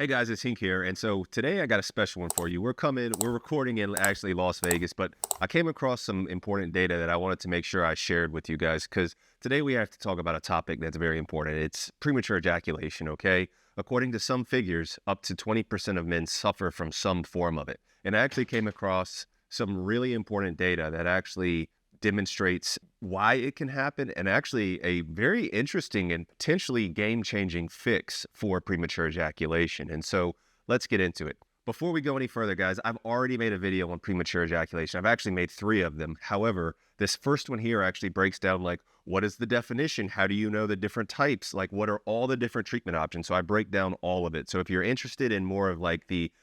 Hey guys, it's Hink here. And so today I got a special one for you. We're recording in actually Las Vegas, but I came across some important data that I wanted to make sure I shared with you guys because today we have to talk about a topic that's very important. It's premature ejaculation, okay? According to some figures, up to 20% of men suffer from some form of it. And I actually came across some really important data that actually demonstrates why it can happen and actually a very interesting and potentially game-changing fix for premature ejaculation. And so let's get into it. Before we go any further, guys, I've already made a video on premature ejaculation. I've actually made 3 of them. However, this first one here actually breaks down like, what is the definition? How do you know the different types? Like, what are all the different treatment options? So I break down all of it. So if you're interested in more of like the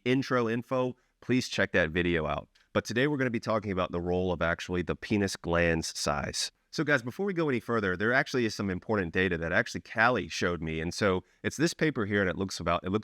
intro info, please check that video out. But today we're going to be talking about the role of actually the penis glans size. So guys, before we go any further, there actually is some important data that actually Cali showed me. And so it's this paper here and it looks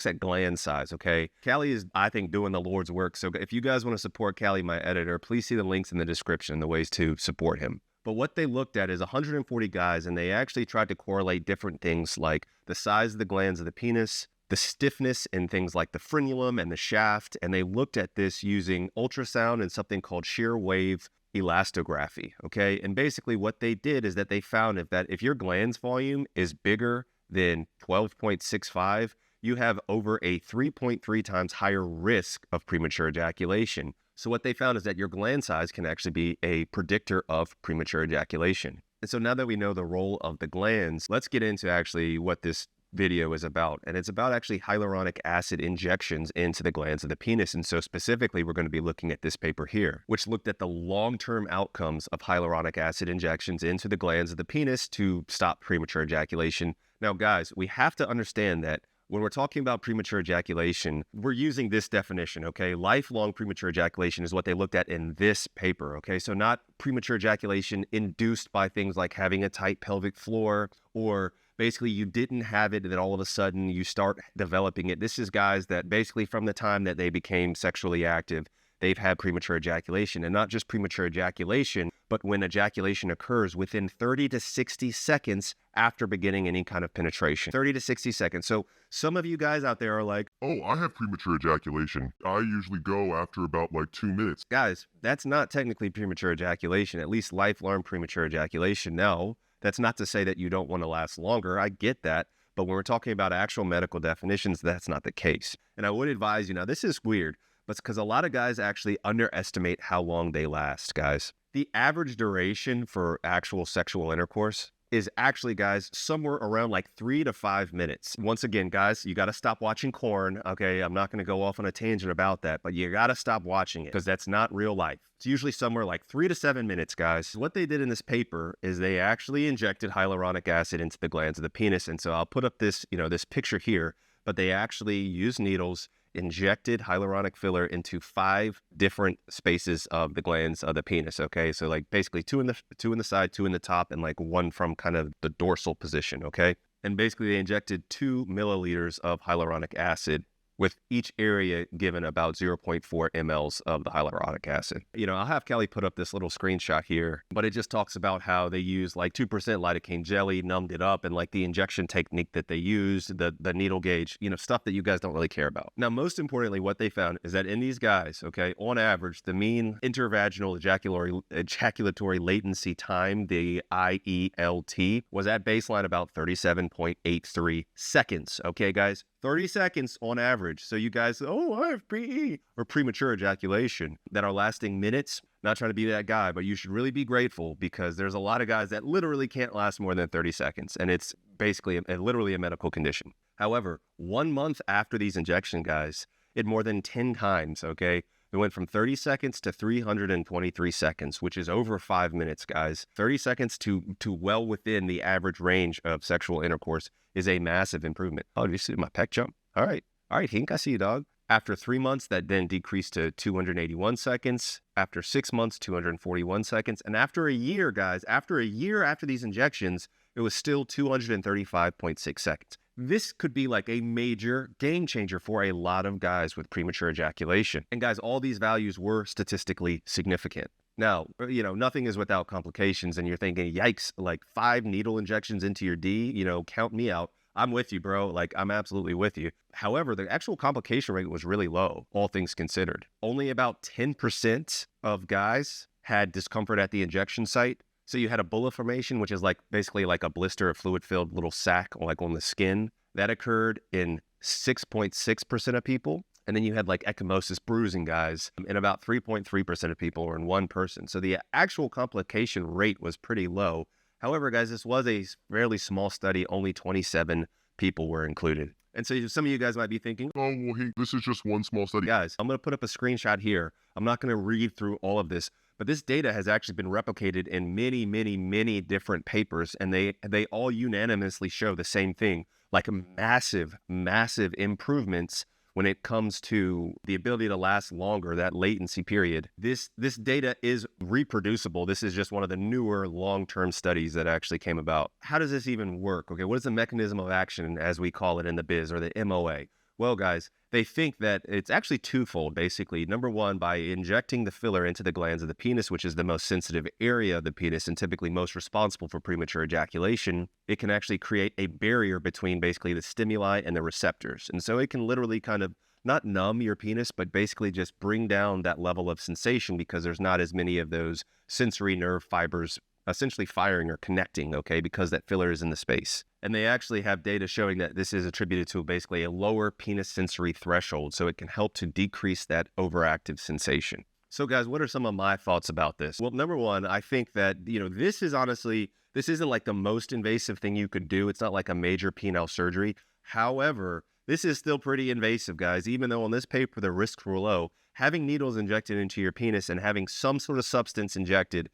at gland size, okay? Cali is, I think, doing the Lord's work. So if you guys want to support Cali, my editor, please see the links in the description, the ways to support him. But what they looked at is 140 guys, and they actually tried to correlate different things like the size of the glands of the penis, the stiffness in things like the frenulum and the shaft, and they looked at this using ultrasound and something called shear wave elastography, okay? And basically what they did is that they found if your glands volume is bigger than 12.65, you have over a 3.3 times higher risk of premature ejaculation. So what they found is that your gland size can actually be a predictor of premature ejaculation. And so now that we know the role of the glands, let's get into actually what this video is about. And it's about actually hyaluronic acid injections into the glands of the penis. And so specifically, we're going to be looking at this paper here, which looked at the long-term outcomes of hyaluronic acid injections into the glands of the penis to stop premature ejaculation. Now, guys, we have to understand that when we're talking about premature ejaculation, we're using this definition, okay? Lifelong premature ejaculation is what they looked at in this paper, okay? So not premature ejaculation induced by things like having a tight pelvic floor, or basically you didn't have it and then all of a sudden you start developing it. This is guys that basically from the time that they became sexually active, they've had premature ejaculation, and not just premature ejaculation, but when ejaculation occurs within 30 to 60 seconds after beginning any kind of penetration. 30 to 60 seconds. So some of you guys out there are like, oh, I have premature ejaculation. I usually go after about like 2 minutes. guys, that's not technically premature ejaculation, at least lifelong premature ejaculation. No, that's not to say that you don't want to last longer. I get that. But when we're talking about actual medical definitions, that's not the case. And I would advise you, now this is weird, but it's because a lot of guys actually underestimate how long they last, guys. The average duration for actual sexual intercourse is actually, guys, somewhere around like 3 to 5 minutes. Once again, guys, you got to stop watching porn, okay? I'm not going to go off on a tangent about that, but you got to stop watching it because that's not real life. It's usually somewhere like 3 to 7 minutes, guys. What they did in this paper is they actually injected hyaluronic acid into the glands of the penis. And so I'll put up this, this picture here, but they actually used needles, injected hyaluronic filler into 5 different spaces of the glands of the penis, okay? So like basically 2 in the side, 2 in the top, and like 1 from kind of the dorsal position, okay? And basically they injected 2 milliliters of hyaluronic acid, with each area given about 0.4 mLs of the hyaluronic acid. I'll have Kelly put up this little screenshot here, but it just talks about how they use like 2% lidocaine jelly, numbed it up, and like the injection technique that they used, the needle gauge, stuff that you guys don't really care about. Now, most importantly, what they found is that in these guys, okay, on average, the mean intervaginal ejaculatory latency time, the IELT, was at baseline about 37.83 seconds, okay, guys? 30 seconds on average. So you guys, oh, I have PE or premature ejaculation that are lasting minutes. Not trying to be that guy, but you should really be grateful because there's a lot of guys that literally can't last more than 30 seconds. And it's basically literally a medical condition. However, 1 month after these injections, guys, it more than 10 times, okay? It went from 30 seconds to 323 seconds, which is over 5 minutes, guys. 30 seconds to well within the average range of sexual intercourse is a massive improvement. Oh, did you see my pec jump? All right, Hink, I see you, dog. After 3 months, that then decreased to 281 seconds. After 6 months, 241 seconds. And after a year, guys, after these injections, it was still 235.6 seconds. This could be like a major game changer for a lot of guys with premature ejaculation. And guys, all these values were statistically significant. Now, nothing is without complications, and you're thinking, yikes, like 5 needle injections into your D, count me out. I'm with you, bro. Like, I'm absolutely with you. However, the actual complication rate was really low, all things considered. Only about 10% of guys had discomfort at the injection site. So you had a bulla formation, which is like basically like a blister, a fluid-filled little sac, like on the skin. That occurred in 6.6% of people. And then you had like ecchymosis bruising, guys, in about 3.3% of people, or in one person. So the actual complication rate was pretty low. However, guys, this was a fairly small study. Only 27 people were included. And so some of you guys might be thinking, Oh, well, hey, this is just one small study. guys, I'm going to put up a screenshot here. I'm not going to read through all of this, but this data has actually been replicated in many, many, many different papers, and they all unanimously show the same thing, like massive, massive improvements when it comes to the ability to last longer, that latency period. This data is reproducible. This is just one of the newer long-term studies that actually came about. How does this even work? Okay, what is the mechanism of action, as we call it in the biz, or the MOA? Well, guys, they think that it's actually twofold, basically. Number one, by injecting the filler into the glands of the penis, which is the most sensitive area of the penis and typically most responsible for premature ejaculation, it can actually create a barrier between basically the stimuli and the receptors. And so it can literally kind of not numb your penis, but basically just bring down that level of sensation because there's not as many of those sensory nerve fibers essentially firing or connecting, okay, because that filler is in the space. And they actually have data showing that this is attributed to basically a lower penis sensory threshold, so it can help to decrease that overactive sensation. So guys, what are some of my thoughts about this? Well, number one, I think that, this isn't like the most invasive thing you could do. It's not like a major penile surgery. However, this is still pretty invasive, guys. Even though on this paper the risks were low, having needles injected into your penis and having some sort of substance injected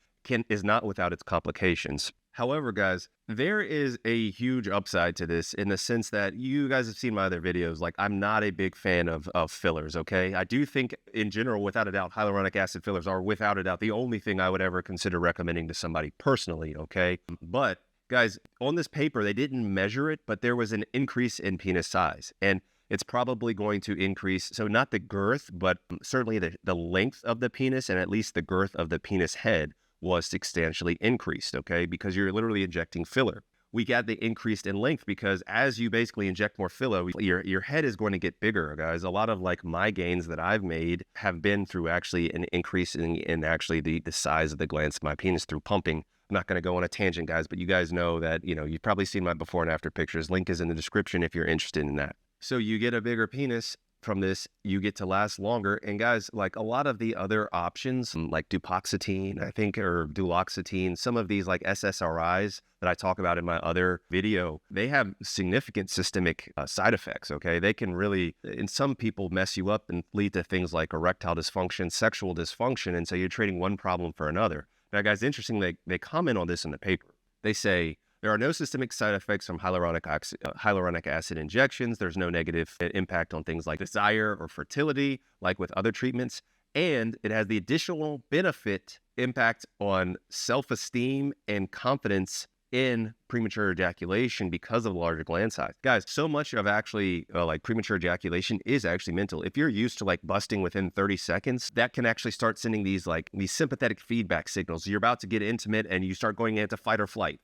is not without its complications. However, guys, there is a huge upside to this in the sense that you guys have seen my other videos. Like, I'm not a big fan of fillers, okay? I do think, in general, without a doubt, hyaluronic acid fillers are, without a doubt, the only thing I would ever consider recommending to somebody personally, okay? But, guys, on this paper, they didn't measure it, but there was an increase in penis size. And it's probably going to increase, so not the girth, but certainly the length of the penis, and at least the girth of the penis head was substantially increased, okay? Because you're literally injecting filler. We got the increased in length because as you basically inject more filler, your head is going to get bigger, guys. A lot of like my gains that I've made have been through actually an increase in actually the size of the glands of my penis through pumping. I'm not going to go on a tangent, guys, but you guys know that, you've probably seen my before and after pictures. Link is in the description if you're interested in that. So you get a bigger penis. From this, you get to last longer. And guys, like a lot of the other options, like duloxetine, I think, or duloxetine, some of these like SSRIs that I talk about in my other video, they have significant systemic side effects, okay? They can really, in some people, mess you up and lead to things like erectile dysfunction, sexual dysfunction. And so you're trading one problem for another. Now, guys, interesting, they comment on this in the paper. They say, there are no systemic side effects from hyaluronic acid injections. There's no negative impact on things like desire or fertility, like with other treatments. And it has the additional benefit impact on self-esteem and confidence in premature ejaculation because of the larger gland size. Guys, so much of actually like premature ejaculation is actually mental. If you're used to like busting within 30 seconds, that can actually start sending these sympathetic feedback signals. You're about to get intimate and you start going into fight or flight,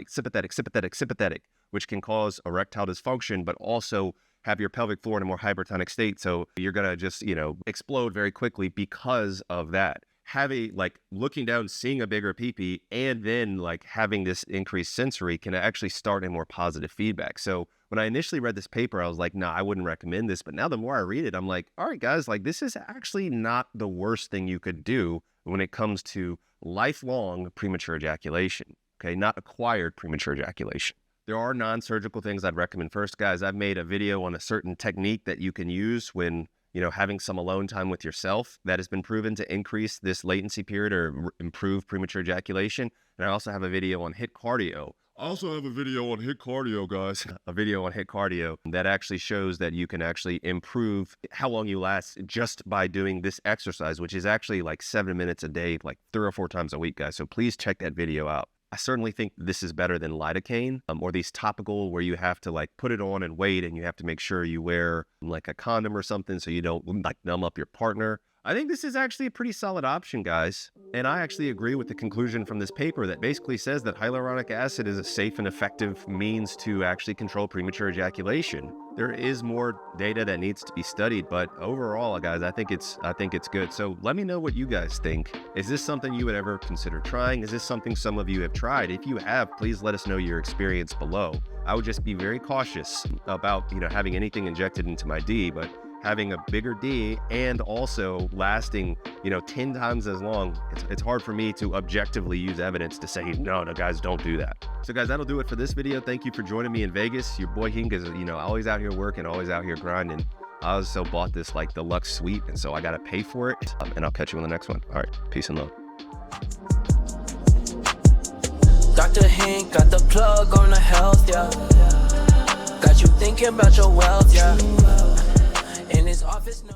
sympathetic, which can cause erectile dysfunction, but also have your pelvic floor in a more hypertonic state. So you're going to just, explode very quickly because of that. Looking down, seeing a bigger pee-pee, and then having this increased sensory can actually start a more positive feedback. So when I initially read this paper, I was like, nah, I wouldn't recommend this. But now the more I read it, I'm like, all right, guys, this is actually not the worst thing you could do when it comes to lifelong premature ejaculation, okay? Not acquired premature ejaculation. There are non-surgical things I'd recommend. First, guys, I've made a video on a certain technique that you can use when having some alone time with yourself that has been proven to increase this latency period or improve premature ejaculation. And I also have a video on HIIT cardio. Guys. A video on HIIT cardio that actually shows that you can actually improve how long you last just by doing this exercise, which is actually 7 minutes a day, 3 or 4 times a week, guys. So please check that video out. I certainly think this is better than lidocaine or these topical where you have to put it on and wait and you have to make sure you wear a condom or something so you don't numb up your partner. I think this is actually a pretty solid option, guys. And I actually agree with the conclusion from this paper that basically says that hyaluronic acid is a safe and effective means to actually control premature ejaculation. There is more data that needs to be studied, but overall, guys, I think it's good. So let me know what you guys think. Is this something you would ever consider trying? Is this something some of you have tried? If you have, please let us know your experience below. I would just be very cautious about, having anything injected into my D, but having a bigger D and also lasting, 10 times as long, it's hard for me to objectively use evidence to say, no, guys, don't do that. So guys, that'll do it for this video. Thank you for joining me in Vegas. Your boy Hink is, always out here working, always out here grinding. I also bought this like deluxe suite, and so I got to pay for it. And I'll catch you on the next one. All right, peace and love. Dr. Hink got the plug on the health, yeah. Got you thinking about your wealth, yeah. In his office, no.